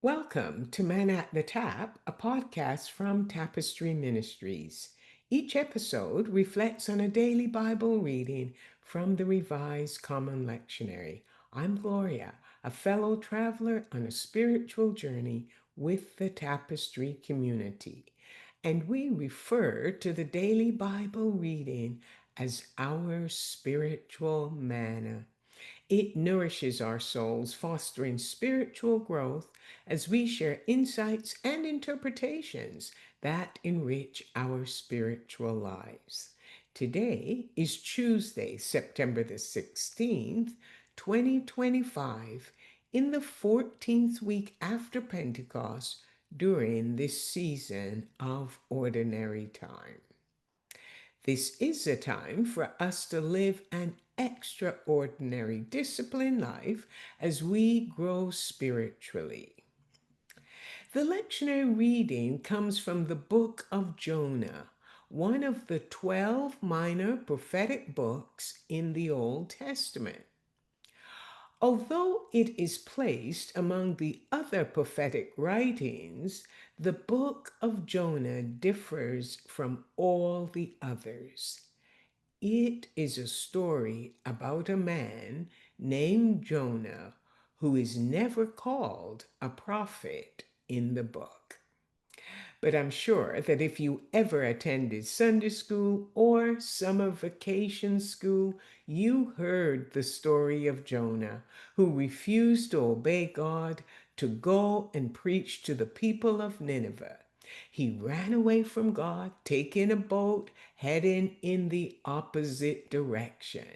Welcome to Man at the Tap, a podcast from Tapestry Ministries. Each episode reflects on a daily Bible reading from the Revised Common Lectionary. I'm Gloria, a fellow traveler on a spiritual journey with the Tapestry community, and we refer to the daily Bible reading as our spiritual manna. It nourishes our souls, fostering spiritual growth as we share insights and interpretations that enrich our spiritual lives. Today is Tuesday, September the 16th, 2025, in the 14th week after Pentecost during this season of ordinary time. This is a time for us to live an extraordinary disciplined life as we grow spiritually. The lectionary reading comes from the book of Jonah, one of the 12 minor prophetic books in the Old Testament. Although it is placed among the other prophetic writings, the book of Jonah differs from all the others. It is a story about a man named Jonah who is never called a prophet in the book. But I'm sure that if you ever attended Sunday school or summer vacation school, you heard the story of Jonah, who refused to obey God to go and preach to the people of Nineveh. He ran away from God, taking a boat, heading in the opposite direction.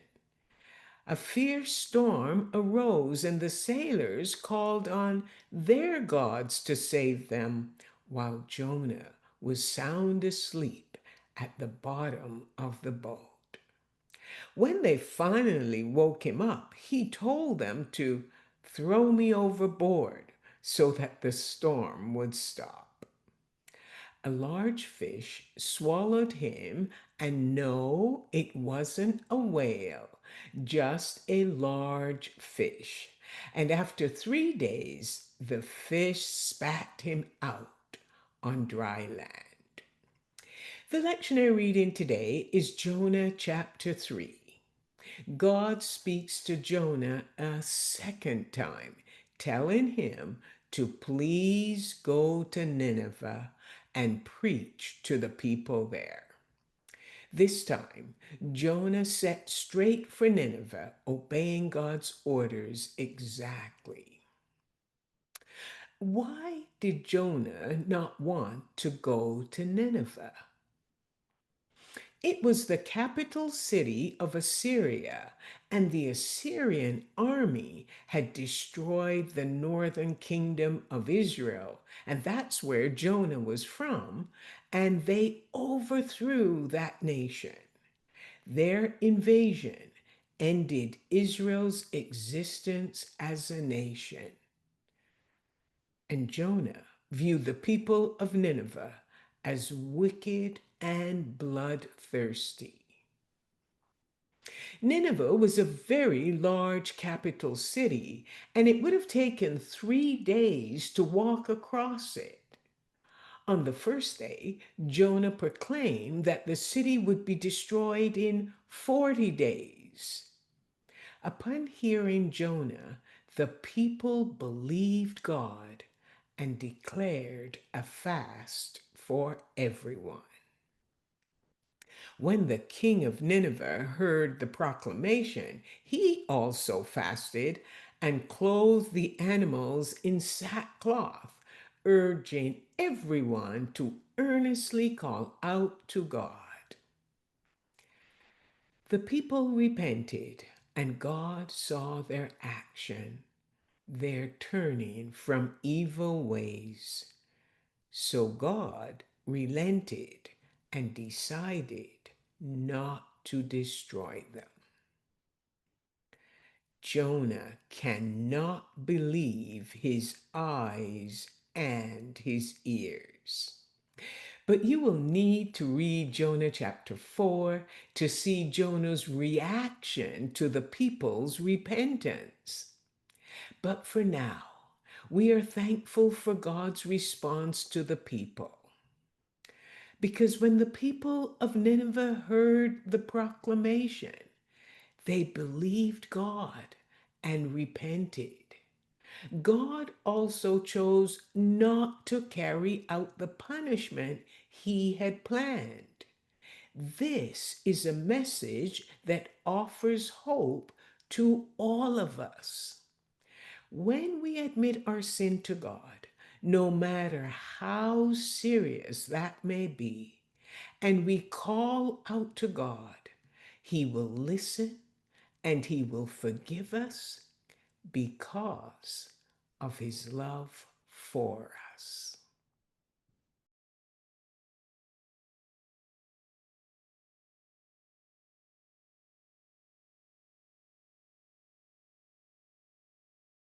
A fierce storm arose, and the sailors called on their gods to save them, while Jonah was sound asleep at the bottom of the boat. When they finally woke him up, he told them to throw me overboard so that the storm would stop. A large fish swallowed him, and no, it wasn't a whale, just a large fish. And after 3 days, the fish spat him out on dry land. The lectionary reading today is Jonah chapter 3. God speaks to Jonah a second time, telling him to please go to Nineveh and preach to the people there. This time, Jonah set straight for Nineveh, obeying God's orders exactly. Why did Jonah not want to go to Nineveh? It was the capital city of Assyria, and the Assyrian army had destroyed the northern kingdom of Israel, and that's where Jonah was from, and they overthrew that nation. Their invasion ended Israel's existence as a nation. And Jonah viewed the people of Nineveh as wicked and bloodthirsty. Nineveh was a very large capital city, and it would have taken 3 days to walk across it. On the first day, Jonah proclaimed that the city would be destroyed in 40 days. Upon hearing Jonah, the people believed God and declared a fast for everyone. When the king of Nineveh heard the proclamation, he also fasted and clothed the animals in sackcloth, urging everyone to earnestly call out to God. The people repented, and God saw their action, their turning from evil ways. So God relented and decided not to destroy them. Jonah cannot believe his eyes and his ears. But you will need to read Jonah chapter 4 to see Jonah's reaction to the people's repentance. But for now, We are thankful for God's response to the people. Because when the people of Nineveh heard the proclamation, they believed God and repented. God also chose not to carry out the punishment he had planned. This is a message that offers hope to all of us. When we admit our sin to God, no matter how serious that may be, and we call out to God, He will listen and He will forgive us because of His love for us.